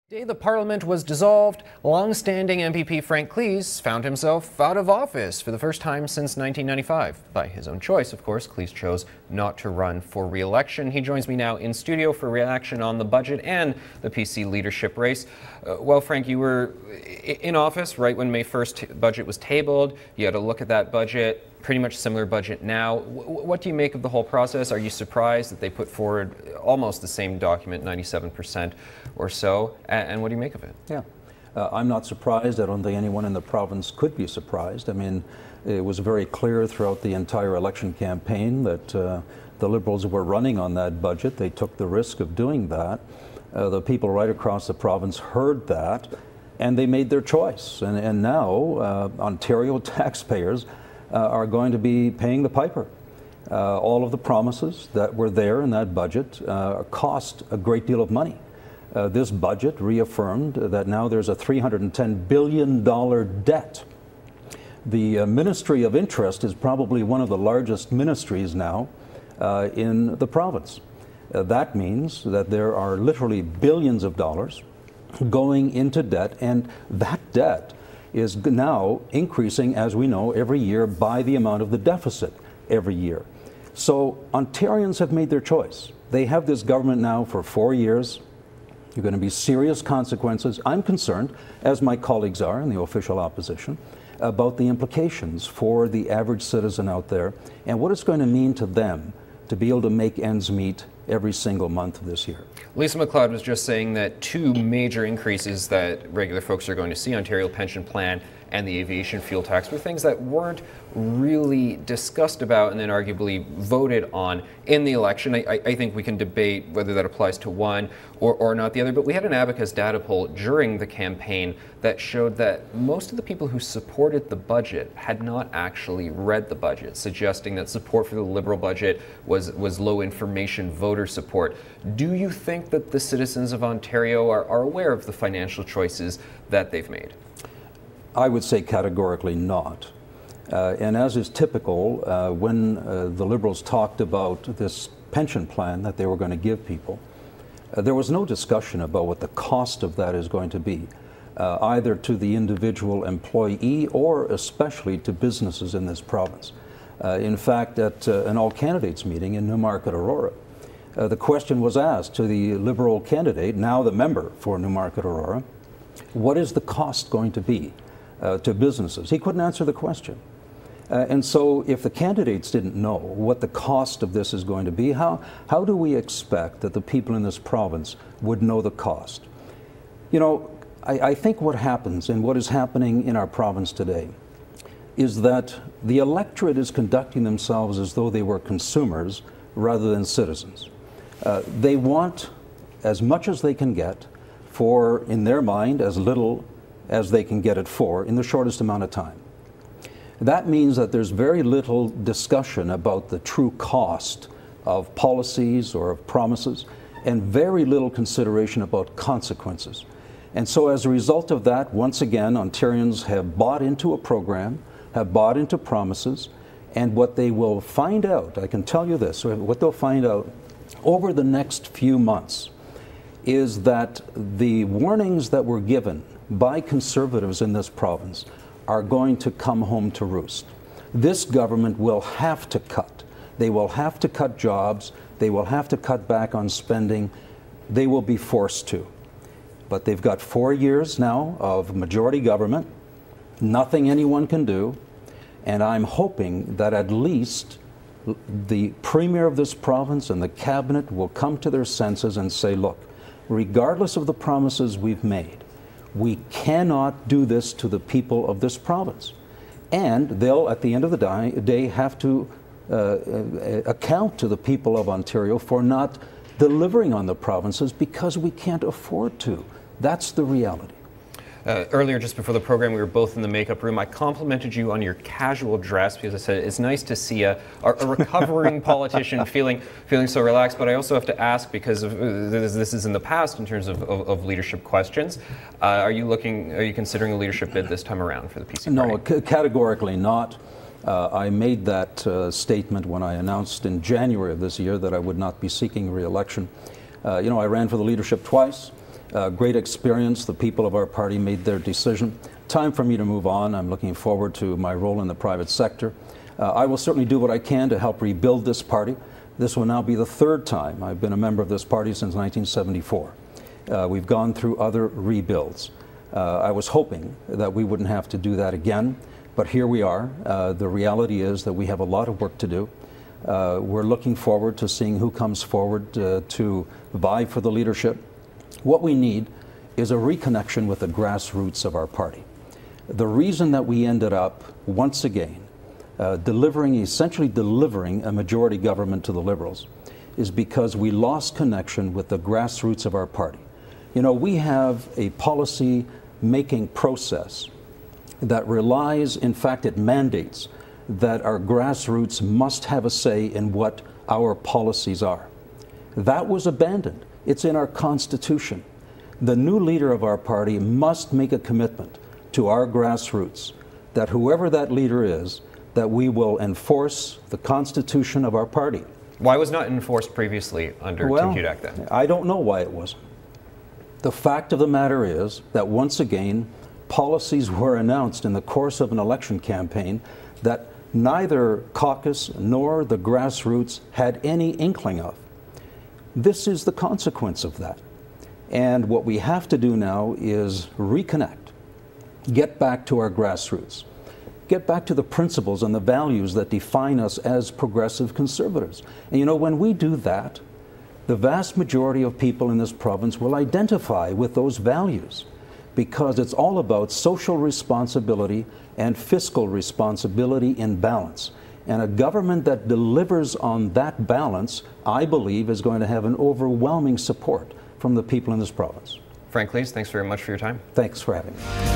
The day the parliament was dissolved, long-standing MPP Frank Cleese found himself out of office for the first time since 1995. By his own choice, of course, Cleese chose not to run for re-election. He joins me now in studio for reaction on the budget and the PC leadership race. Well, Frank, you were in office right when May 1st budget was tabled. You had a look at that budget. Pretty much similar budget now. What do you make of the whole process? Are you surprised that they put forward almost the same document, 97% or so? And what do you make of it? Yeah, I'm not surprised. I don't think anyone in the province could be surprised. I mean, it was very clear throughout the entire election campaign that the Liberals were running on that budget. They took the risk of doing that. The people right across the province heard that, and they made their choice. And now Ontario taxpayers are going to be paying the piper. All of the promises that were there in that budget cost a great deal of money. This budget reaffirmed that now there's a $310 billion debt. The Ministry of Interest is probably one of the largest ministries now in the province. That means that there are literally billions of dollars going into debt, and that debt is now increasing, as we know, every year by the amount of the deficit every year. So Ontarians have made their choice. They have this government now for 4 years. There are going to be serious consequences. I'm concerned, as my colleagues are in the official opposition, about the implications for the average citizen out there and what it's going to mean to them to be able to make ends meet every single month of this year. Lisa MacLeod was just saying that two major increases that regular folks are going to see, Ontario Pension Plan and the aviation fuel tax, were things that weren't really discussed about and then arguably voted on in the election. I think we can debate whether that applies to one or not the other, but we had an Abacus data poll during the campaign that showed that most of the people who supported the budget had not actually read the budget, suggesting that support for the Liberal budget was low information voter support. Do you think that the citizens of Ontario are aware of the financial choices that they've made? I would say categorically not. And as is typical, when the Liberals talked about this pension plan that they were going to give people, there was no discussion about what the cost of that is going to be, either to the individual employee or especially to businesses in this province. In fact, at an all-candidates meeting in Newmarket, Aurora, the question was asked to the Liberal candidate, now the member for Newmarket, Aurora, what is the cost going to be to businesses? He couldn't answer the question. And so if the candidates didn't know what the cost of this is going to be, how do we expect that the people in this province would know the cost? You know, I think what happens and what is happening in our province today is that the electorate is conducting themselves as though they were consumers rather than citizens. They want as much as they can get for, in their mind, as little as they can get it for in the shortest amount of time. That means that there's very little discussion about the true cost of policies or of promises, and very little consideration about consequences. And so as a result of that, once again, Ontarians have bought into a program, have bought into promises, and what they will find out, I can tell you this, what they'll find out over the next few months is that the warnings that were given by Conservatives in this province are going to come home to roost. This government will have to cut. They will have to cut jobs. They will have to cut back on spending. They will be forced to. But they've got 4 years now of majority government, nothing anyone can do, and I'm hoping that at least the Premier of this province and the Cabinet will come to their senses and say, look, regardless of the promises we've made, we cannot do this to the people of this province. And they'll, at the end of the day, have to account to the people of Ontario for not delivering on the provinces because we can't afford to. That's the reality. Earlier, just before the program, we were both in the makeup room. I complimented you on your casual dress because I said it's nice to see a recovering politician feeling so relaxed. But I also have to ask, because this is in the past in terms of leadership questions. Are you considering a leadership bid this time around for the PC party? No, categorically not. I made that statement when I announced in January of this year that I would not be seeking re-election. You know, I ran for the leadership twice. Great experience. The people of our party made their decision. Time for me to move on. I'm looking forward to my role in the private sector. I will certainly do what I can to help rebuild this party. This will now be the third time I've been a member of this party since 1974. We've gone through other rebuilds. I was hoping that we wouldn't have to do that again, but here we are. The reality is that we have a lot of work to do. We're looking forward to seeing who comes forward to vie for the leadership. What we need is a reconnection with the grassroots of our party. The reason that we ended up, once again, essentially delivering a majority government to the Liberals is because we lost connection with the grassroots of our party. You know, we have a policy-making process that relies, in fact, it mandates that our grassroots must have a say in what our policies are. That was abandoned. It's in our Constitution. The new leader of our party must make a commitment to our grassroots that whoever that leader is, that we will enforce the Constitution of our party. Why was not enforced previously under Tim Hudak then? I don't know why it wasn't. The fact of the matter is that once again, policies were announced in the course of an election campaign that neither caucus nor the grassroots had any inkling of. This is the consequence of that. And what we have to do now is reconnect, get back to our grassroots, get back to the principles and the values that define us as progressive conservatives. And you know, when we do that, the vast majority of people in this province will identify with those values because it's all about social responsibility and fiscal responsibility in balance. And a government that delivers on that balance, I believe, is going to have an overwhelming support from the people in this province. Frank Lees, thanks very much for your time. Thanks for having me.